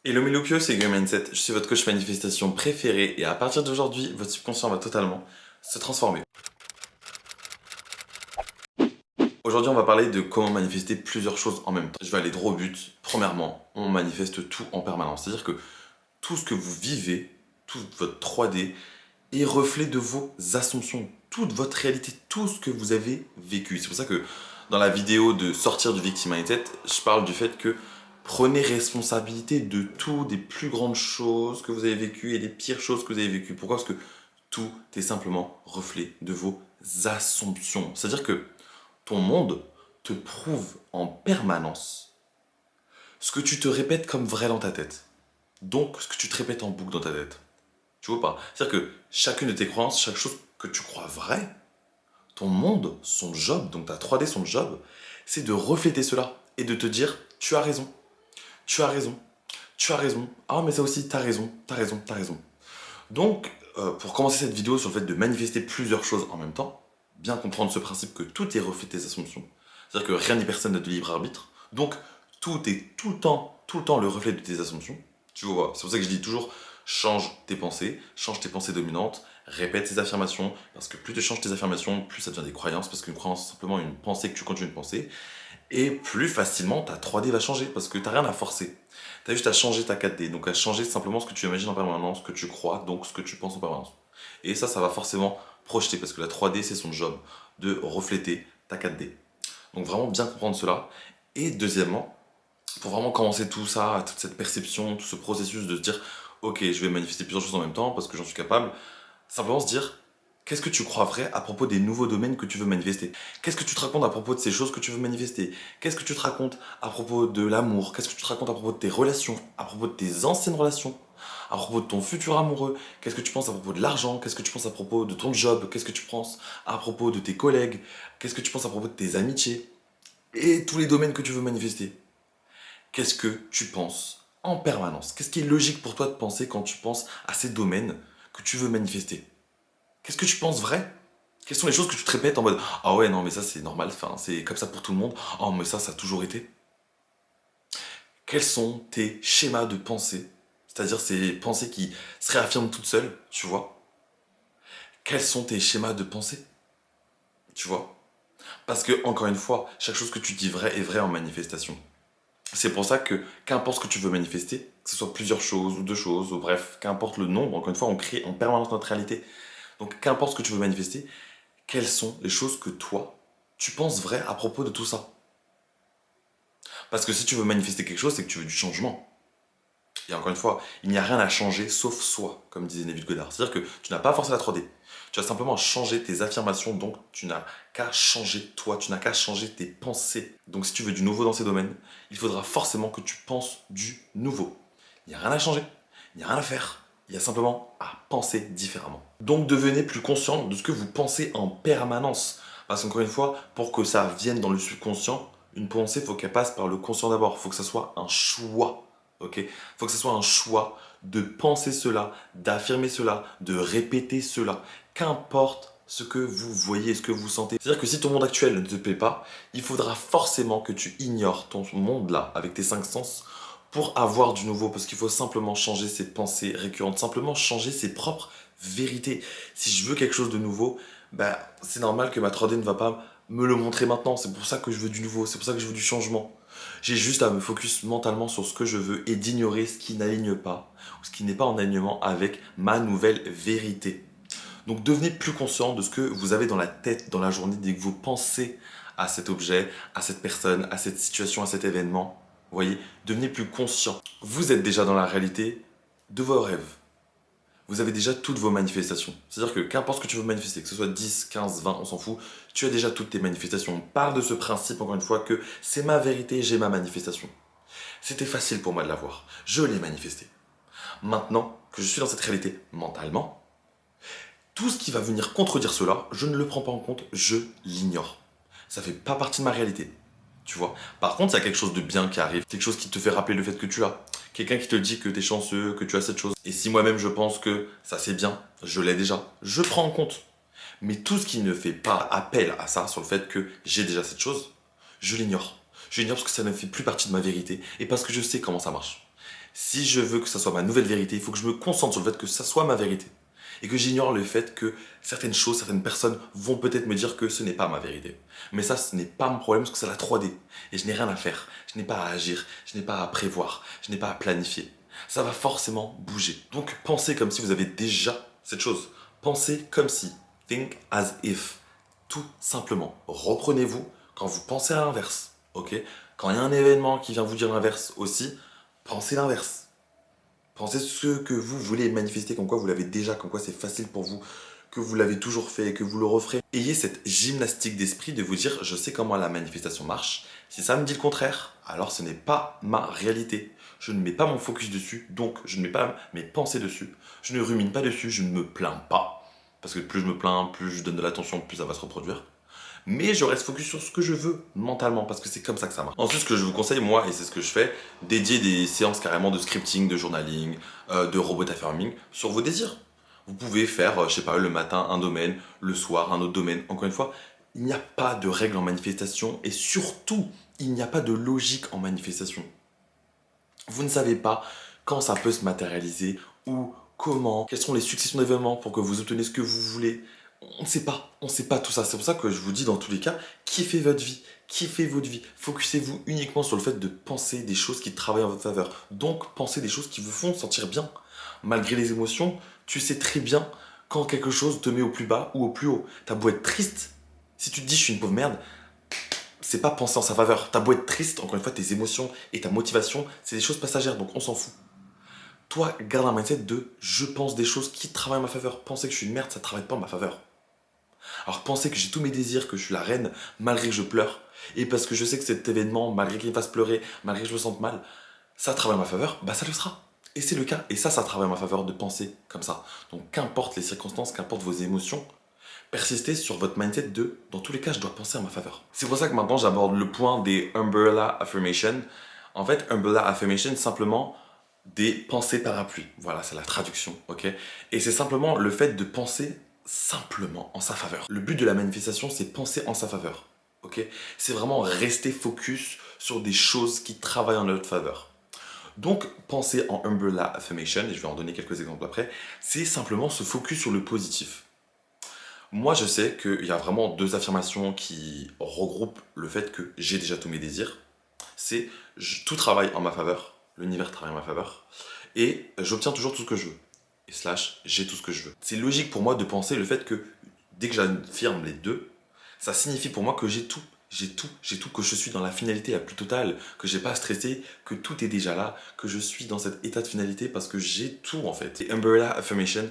Hello Melopio, c'est Game Mindset, je suis votre coach manifestation préféré et à partir d'aujourd'hui, votre subconscient va totalement se transformer. Aujourd'hui, on va parler de comment manifester plusieurs choses en même temps. Je vais aller droit au but. Premièrement, on manifeste tout en permanence. C'est-à-dire que tout ce que vous vivez, toute votre 3D, est reflet de vos assumptions, toute votre réalité, tout ce que vous avez vécu. C'est pour ça que dans la vidéo de sortir du victim mindset, je parle du fait que prenez responsabilité de tout, des plus grandes choses que vous avez vécues et des pires choses que vous avez vécues. Pourquoi? Parce que tout est simplement reflet de vos assumptions. C'est-à-dire que ton monde te prouve en permanence ce que tu te répètes comme vrai dans ta tête. Donc, ce que tu te répètes en boucle dans ta tête. Tu vois pas? C'est-à-dire que chacune de tes croyances, chaque chose que tu crois vrai, ton monde, son job, donc ta 3D, son job, c'est de refléter cela et de te dire tu as raison, tu as raison, tu as raison. Ah, mais ça aussi, t'as raison, t'as raison, t'as raison. Donc, pour commencer cette vidéo sur le fait de manifester plusieurs choses en même temps, bien comprendre ce principe que tout est reflet de tes assumptions. C'est-à-dire que rien ni personne n'a de libre arbitre. Donc, tout est tout le temps le reflet de tes assumptions. Tu vois, c'est pour ça que je dis toujours change tes pensées dominantes, répète tes affirmations, parce que plus tu changes tes affirmations, plus ça devient des croyances, parce qu'une croyance, c'est simplement une pensée que tu continues de penser, et plus facilement ta 3D va changer, parce que tu n'as rien à forcer. Tu as juste à changer ta 4D, donc à changer simplement ce que tu imagines en permanence, ce que tu crois, donc ce que tu penses en permanence. Et ça va forcément projeter, parce que la 3D, c'est son job de refléter ta 4D. Donc vraiment bien comprendre cela. Et deuxièmement, pour vraiment commencer tout ça, toute cette perception, tout ce processus de se dire ok, je vais manifester plusieurs choses en même temps parce que j'en suis capable, simplement se dire qu'est-ce que tu crois vrai à propos des nouveaux domaines que tu veux manifester? Qu'est-ce que tu te racontes à propos de ces choses que tu veux manifester? Qu'est-ce que tu te racontes à propos de l'amour? Qu'est-ce que tu te racontes à propos de tes relations? À propos de tes anciennes relations? À propos de ton futur amoureux? Qu'est-ce que tu penses à propos de l'argent? Qu'est-ce que tu penses à propos de ton job? Qu'est-ce que tu penses à propos de tes collègues? Qu'est-ce que tu penses à propos de tes amitiés? Et tous les domaines que tu veux manifester. Qu'est-ce que tu penses en permanence? Qu'est-ce qui est logique pour toi de penser quand tu penses à ces domaines que tu veux manifester? Qu'est-ce que tu penses vrai? Quelles sont les choses que tu te répètes en mode ah ouais, non, mais ça c'est normal, enfin, c'est comme ça pour tout le monde. Oh, mais ça a toujours été. Quels sont tes schémas de pensée? C'est-à-dire ces pensées qui se réaffirment toutes seules, tu vois? Quels sont tes schémas de pensée? Tu vois? Parce que, encore une fois, chaque chose que tu dis vrai est vrai en manifestation. C'est pour ça que, qu'importe ce que tu veux manifester, que ce soit plusieurs choses ou deux choses, ou bref, qu'importe le nombre, encore une fois, on crée en permanence notre réalité. Donc, qu'importe ce que tu veux manifester, quelles sont les choses que toi, tu penses vraies à propos de tout ça? Parce que si tu veux manifester quelque chose, c'est que tu veux du changement. Et encore une fois, il n'y a rien à changer sauf soi, comme disait Neville Goddard. C'est-à-dire que tu n'as pas forcé la 3D. Tu as simplement changé tes affirmations, donc tu n'as qu'à changer toi, tu n'as qu'à changer tes pensées. Donc si tu veux du nouveau dans ces domaines, il faudra forcément que tu penses du nouveau. Il n'y a rien à changer, il n'y a rien à faire, il y a simplement à penser différemment. Donc devenez plus conscient de ce que vous pensez en permanence. Parce qu'encore une fois, pour que ça vienne dans le subconscient, une pensée, il faut qu'elle passe par le conscient d'abord. Il faut que ça soit un choix. Ok? Il faut que ce soit un choix de penser cela, d'affirmer cela, de répéter cela. Qu'importe ce que vous voyez, ce que vous sentez. C'est-à-dire que si ton monde actuel ne te plaît pas, il faudra forcément que tu ignores ton monde là, avec tes cinq sens, pour avoir du nouveau. Parce qu'il faut simplement changer ses pensées récurrentes, simplement changer ses propres vérités. Si je veux quelque chose de nouveau, bah, c'est normal que ma 3D ne va pas me le montrer maintenant. C'est pour ça que je veux du nouveau, c'est pour ça que je veux du changement. J'ai juste à me focus mentalement sur ce que je veux et d'ignorer ce qui n'aligne pas ou ce qui n'est pas en alignement avec ma nouvelle vérité. Donc devenez plus conscient de ce que vous avez dans la tête dans la journée dès que vous pensez à cet objet, à cette personne, à cette situation, à cet événement. Vous voyez, devenez plus conscient. Vous êtes déjà dans la réalité de vos rêves. Vous avez déjà toutes vos manifestations. C'est-à-dire que qu'importe ce que tu veux manifester, que ce soit 10, 15, 20, on s'en fout, tu as déjà toutes tes manifestations. On parle de ce principe, encore une fois, que c'est ma vérité, j'ai ma manifestation. C'était facile pour moi de l'avoir. Je l'ai manifesté. Maintenant que je suis dans cette réalité mentalement, tout ce qui va venir contredire cela, je ne le prends pas en compte, je l'ignore. Ça fait pas partie de ma réalité. Tu vois. Par contre, il y a quelque chose de bien qui arrive, quelque chose qui te fait rappeler le fait que tu as. Quelqu'un qui te dit que tu es chanceux, que tu as cette chose. Et si moi-même je pense que ça c'est bien, je l'ai déjà, je prends en compte. Mais tout ce qui ne fait pas appel à ça, sur le fait que j'ai déjà cette chose, je l'ignore. Je l'ignore parce que ça ne fait plus partie de ma vérité et parce que je sais comment ça marche. Si je veux que ça soit ma nouvelle vérité, il faut que je me concentre sur le fait que ça soit ma vérité. Et que j'ignore le fait que certaines choses, certaines personnes vont peut-être me dire que ce n'est pas ma vérité. Mais ça, ce n'est pas mon problème parce que c'est la 3D. Et je n'ai rien à faire. Je n'ai pas à agir. Je n'ai pas à prévoir. Je n'ai pas à planifier. Ça va forcément bouger. Donc pensez comme si vous avez déjà cette chose. Pensez comme si. Think as if. Tout simplement. Reprenez-vous quand vous pensez à l'inverse. Ok? Quand il y a un événement qui vient vous dire l'inverse aussi, pensez l'inverse. Pensez ce que vous voulez manifester, comme quoi vous l'avez déjà, comme quoi c'est facile pour vous, que vous l'avez toujours fait et que vous le referez. Ayez cette gymnastique d'esprit de vous dire je sais comment la manifestation marche. Si ça me dit le contraire, alors ce n'est pas ma réalité. Je ne mets pas mon focus dessus, donc je ne mets pas mes pensées dessus. Je ne rumine pas dessus, je ne me plains pas. Parce que plus je me plains, plus je donne de l'attention, plus ça va se reproduire. Mais je reste focus sur ce que je veux mentalement, parce que c'est comme ça que ça marche. Ensuite, ce que je vous conseille, moi, et c'est ce que je fais, dédier des séances carrément de scripting, de journaling, de robot affirming sur vos désirs. Vous pouvez faire, je sais pas, le matin un domaine, le soir un autre domaine. Encore une fois, il n'y a pas de règle en manifestation et surtout, il n'y a pas de logique en manifestation. Vous ne savez pas quand ça peut se matérialiser ou comment, quelles sont les successions d'événements pour que vous obteniez ce que vous voulez. On ne sait pas tout ça. C'est pour ça que je vous dis dans tous les cas, kiffez votre vie, kiffez votre vie. Focussez-vous uniquement sur le fait de penser des choses qui travaillent en votre faveur. Donc, pensez des choses qui vous font sentir bien. Malgré les émotions, tu sais très bien quand quelque chose te met au plus bas ou au plus haut. T'as beau être triste, si tu te dis je suis une pauvre merde, c'est pas penser en sa faveur. T'as beau être triste, encore une fois, tes émotions et ta motivation, c'est des choses passagères, donc on s'en fout. Toi, garde un mindset de je pense des choses qui travaillent en ma faveur. Penser que je suis une merde, ça ne travaille pas en ma faveur. Alors penser que j'ai tous mes désirs, que je suis la reine, malgré que je pleure, et parce que je sais que cet événement, malgré qu'il me fasse pleurer, malgré que je me sente mal, ça travaille en ma faveur, bah ça le sera. Et c'est le cas. Et ça travaille en ma faveur de penser comme ça. Donc qu'importe les circonstances, qu'importe vos émotions, persistez sur votre mindset de dans tous les cas, je dois penser en ma faveur. C'est pour ça que maintenant j'aborde le point des Umbrella Affirmation. En fait, Umbrella Affirmation, simplement des pensées parapluies. Voilà, c'est la traduction, ok? Et c'est simplement le fait de penser simplement en sa faveur. Le but de la manifestation, c'est penser en sa faveur, ok? C'est vraiment rester focus sur des choses qui travaillent en notre faveur. Donc, penser en Umbrella Affirmation, et je vais en donner quelques exemples après, c'est simplement se focus sur le positif. Moi, je sais qu'il y a vraiment deux affirmations qui regroupent le fait que j'ai déjà tous mes désirs. C'est tout travaille en ma faveur, l'univers travaille en ma faveur, et j'obtiens toujours tout ce que je veux. Et slash, j'ai tout ce que je veux. C'est logique pour moi de penser le fait que dès que j'affirme les deux, ça signifie pour moi que j'ai tout. J'ai tout, que je suis dans la finalité la plus totale, que j'ai pas à stresser, que tout est déjà là, que je suis dans cet état de finalité parce que j'ai tout en fait. Et Umbrella Affirmation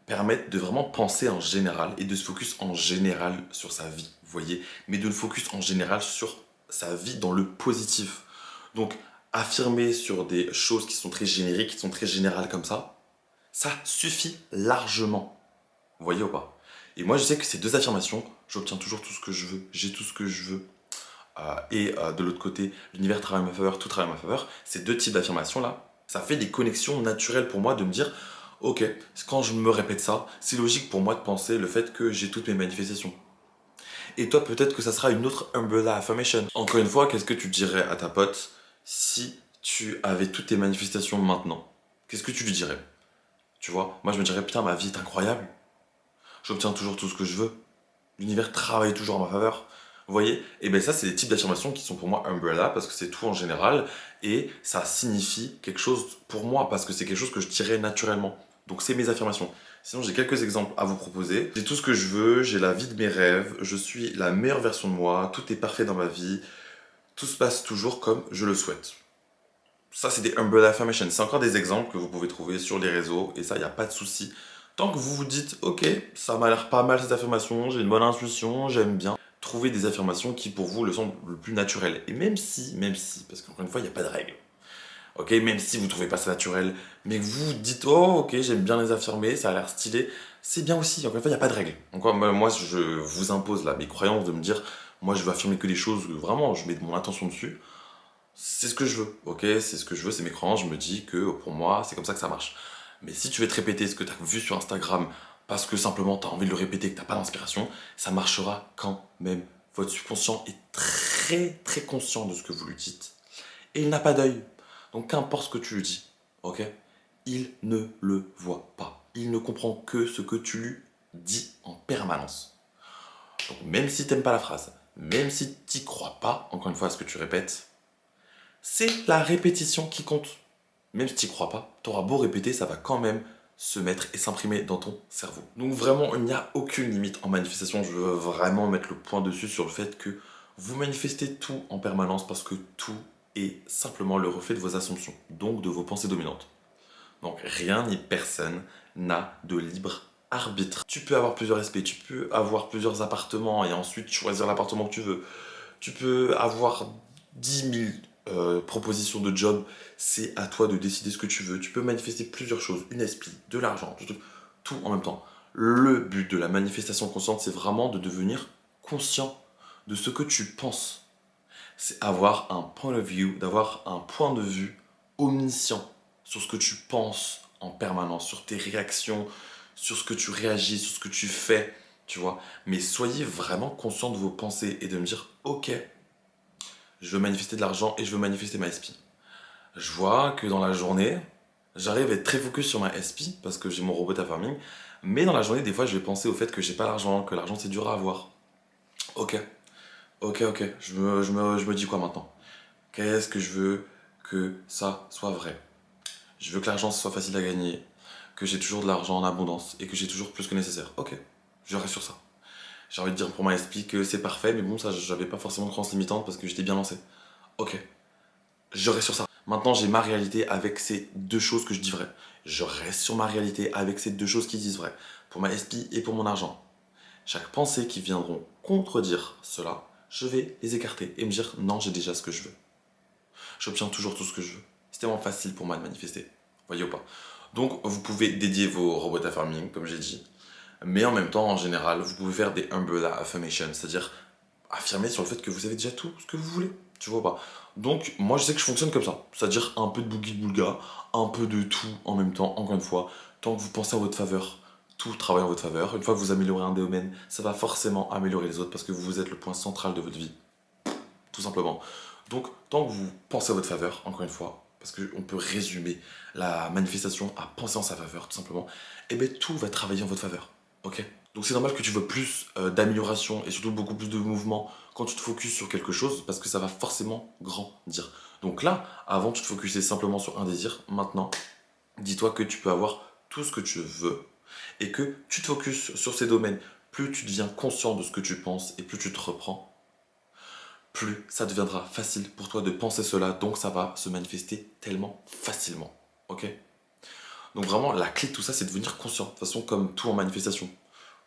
permettent de vraiment penser en général et de se focus en général sur sa vie, vous voyez, mais de le focus en général sur sa vie dans le positif. Donc, affirmer sur des choses qui sont très génériques, qui sont très générales comme ça suffit largement. Vous voyez ou pas? Et moi, je sais que ces deux affirmations, j'obtiens toujours tout ce que je veux, j'ai tout ce que je veux. De l'autre côté, l'univers travaille en ma faveur, tout travaille en ma faveur. Ces deux types d'affirmations-là, ça fait des connexions naturelles pour moi de me dire ok, quand je me répète ça, c'est logique pour moi de penser le fait que j'ai toutes mes manifestations. Et toi, peut-être que ça sera une autre Umbrella Affirmation. Encore une fois, qu'est-ce que tu dirais à ta pote si tu avais toutes tes manifestations maintenant? Qu'est-ce que tu lui dirais? Tu vois, moi je me dirais putain, ma vie est incroyable. J'obtiens toujours tout ce que je veux. L'univers travaille toujours en ma faveur. Vous voyez? Et bien ça, c'est des types d'affirmations qui sont pour moi umbrella parce que c'est tout en général et ça signifie quelque chose pour moi parce que c'est quelque chose que je dirais naturellement. Donc c'est mes affirmations. Sinon, j'ai quelques exemples à vous proposer. J'ai tout ce que je veux, j'ai la vie de mes rêves, je suis la meilleure version de moi, tout est parfait dans ma vie, tout se passe toujours comme je le souhaite. Ça, c'est des umbrella affirmations. C'est encore des exemples que vous pouvez trouver sur les réseaux et ça, il n'y a pas de souci. Tant que vous vous dites, ok, ça m'a l'air pas mal cette affirmation, j'ai une bonne intuition, j'aime bien. Trouvez des affirmations qui pour vous le semblent le plus naturelles. Et même si, parce qu'encore une fois, il n'y a pas de règle. Ok, même si vous ne trouvez pas ça naturel, mais que vous dites, oh ok, j'aime bien les affirmer, ça a l'air stylé, c'est bien aussi. Encore une fois, il n'y a pas de règle. Encore, moi, je vous impose là mes croyances de me dire, moi je veux affirmer que des choses, vraiment, je mets de mon attention dessus. C'est ce que je veux, ok, c'est ce que je veux, c'est mes croyances, je me dis que pour moi, c'est comme ça que ça marche. Mais si tu veux te répéter ce que tu as vu sur Instagram, parce que simplement tu as envie de le répéter et que tu n'as pas d'inspiration, ça marchera quand même. Votre subconscient est très très conscient de ce que vous lui dites. Et il n'a pas d'œil. Donc qu'importe ce que tu lui dis, ok? Il ne le voit pas. Il ne comprend que ce que tu lui dis en permanence. Donc même si t'aimes pas la phrase, même si t'y crois pas, encore une fois à ce que tu répètes, c'est la répétition qui compte. Même si t'y crois pas, t'auras beau répéter, ça va quand même se mettre et s'imprimer dans ton cerveau. Donc vraiment, il n'y a aucune limite en manifestation. Je veux vraiment mettre le point dessus sur le fait que vous manifestez tout en permanence parce que tout est simplement le reflet de vos assumptions, donc de vos pensées dominantes. Donc rien ni personne n'a de libre arbitre. Tu peux avoir plusieurs SP, tu peux avoir plusieurs appartements et ensuite choisir l'appartement que tu veux. Tu peux avoir 10 000 propositions de job, c'est à toi de décider ce que tu veux. Tu peux manifester plusieurs choses, une SP, de l'argent, tout en même temps. Le but de la manifestation consciente, c'est vraiment de devenir conscient de ce que tu penses. C'est avoir un point of view, d'avoir un point de vue omniscient sur ce que tu penses en permanence, sur tes réactions, sur ce que tu réagis, sur ce que tu fais, tu vois. Mais soyez vraiment conscient de vos pensées et de me dire, ok, je veux manifester de l'argent et je veux manifester ma SP. Je vois que dans la journée, j'arrive à être très focus sur ma SP parce que j'ai mon robot à farming, mais dans la journée, des fois, je vais penser au fait que j'ai pas l'argent, que l'argent c'est dur à avoir. Ok, ok, je me dis quoi maintenant? Qu'est-ce que je veux que ça soit vrai? Je veux que l'argent soit facile à gagner, que j'ai toujours de l'argent en abondance et que j'ai toujours plus que nécessaire. Ok, je reste sur ça. J'ai envie de dire pour ma SP que c'est parfait, mais bon, ça, j'avais pas forcément de croyances limitantes parce que j'étais bien lancé. Ok, je reste sur ça. Maintenant, j'ai ma réalité avec ces deux choses que je dis vraies. Je reste sur ma réalité avec ces deux choses qui disent vrai. Pour ma SP et pour mon argent. Chaque pensée qui viendront contredire cela, je vais les écarter et me dire non, j'ai déjà ce que je veux. J'obtiens toujours tout ce que je veux. C'est tellement facile pour moi de manifester. Voyez ou pas? Donc, vous pouvez dédier vos robots à farming, comme j'ai dit. Mais en même temps, en général, vous pouvez faire des umbrella affirmations, c'est-à-dire affirmer sur le fait que vous avez déjà tout ce que vous voulez. Tu vois pas? Donc, moi, je sais que je fonctionne comme ça. C'est-à-dire un peu de boogie boulga, un peu de tout en même temps, encore une fois. Tant que vous pensez en votre faveur, tout travaille en votre faveur. Une fois que vous améliorez un domaine, ça va forcément améliorer les autres parce que vous êtes le point central de votre vie. Tout simplement. Donc, tant que vous pensez à votre faveur, encore une fois, parce qu'on peut résumer la manifestation à penser en sa faveur, tout simplement, et bien tout va travailler en votre faveur. Ok? Donc c'est normal que tu veux plus d'amélioration et surtout beaucoup plus de mouvement quand tu te focuses sur quelque chose parce que ça va forcément grandir. Donc là, avant tu te focusais simplement sur un désir, maintenant, dis-toi que tu peux avoir tout ce que tu veux et que tu te focuses sur ces domaines. Plus tu deviens conscient de ce que tu penses et plus tu te reprends, plus ça deviendra facile pour toi de penser cela, donc ça va se manifester tellement facilement. Ok? Donc vraiment, la clé de tout ça, c'est de devenir conscient. De toute façon, comme tout en manifestation.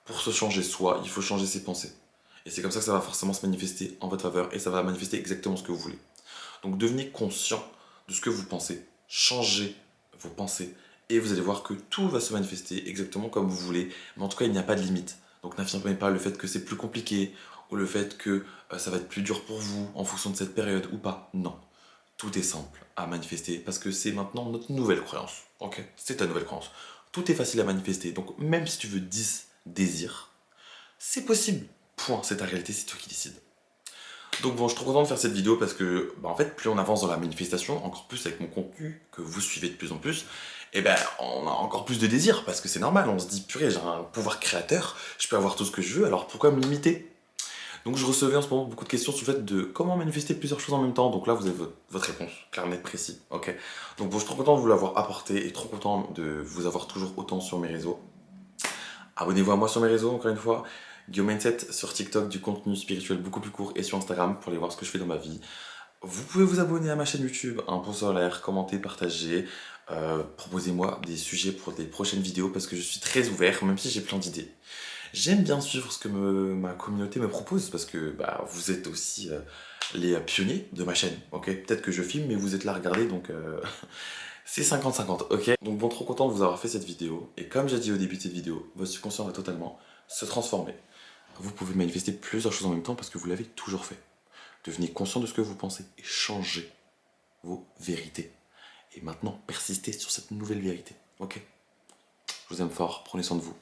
Pour se changer soi, il faut changer ses pensées. Et c'est comme ça que ça va forcément se manifester en votre faveur et ça va manifester exactement ce que vous voulez. Donc devenez conscient de ce que vous pensez, changez vos pensées et vous allez voir que tout va se manifester exactement comme vous voulez. Mais en tout cas, il n'y a pas de limite. Donc n'affirmez pas le fait que c'est plus compliqué ou le fait que ça va être plus dur pour vous en fonction de cette période ou pas. Non. Tout est simple à manifester parce que c'est maintenant notre nouvelle croyance. Ok? C'est ta nouvelle croyance. Tout est facile à manifester. Donc même si tu veux 10 désirs, c'est possible. Point. C'est ta réalité, c'est toi qui décides. Donc bon, je suis trop content de faire cette vidéo parce que, en fait, plus on avance dans la manifestation, encore plus avec mon contenu que vous suivez de plus en plus, et ben, on a encore plus de désirs parce que c'est normal. On se dit, purée, j'ai un pouvoir créateur, je peux avoir tout ce que je veux, alors pourquoi me limiter? Donc je recevais en ce moment beaucoup de questions sur le fait de comment manifester plusieurs choses en même temps. Donc là, vous avez votre réponse, claire, nette, précis. Ok. Donc bon, je suis trop content de vous l'avoir apporté et trop content de vous avoir toujours autant sur mes réseaux. Abonnez-vous à moi sur mes réseaux, encore une fois. Guillaume Mindset sur TikTok, du contenu spirituel beaucoup plus court et sur Instagram pour aller voir ce que je fais dans ma vie. Vous pouvez vous abonner à ma chaîne YouTube, un pouce en l'air, commenter, partager. Proposez-moi des sujets pour des prochaines vidéos parce que je suis très ouvert, même si j'ai plein d'idées. J'aime bien suivre ce que ma communauté me propose parce que vous êtes aussi les pionniers de ma chaîne. Ok, peut-être que je filme, mais vous êtes là à regarder, donc c'est 50-50. Ok, donc bon, trop content de vous avoir fait cette vidéo. Et comme j'ai dit au début de cette vidéo, votre subconscient va totalement se transformer. Vous pouvez manifester plusieurs choses en même temps parce que vous l'avez toujours fait. Devenez conscient de ce que vous pensez et changez vos vérités. Et maintenant, persistez sur cette nouvelle vérité. Ok? Je vous aime fort, prenez soin de vous.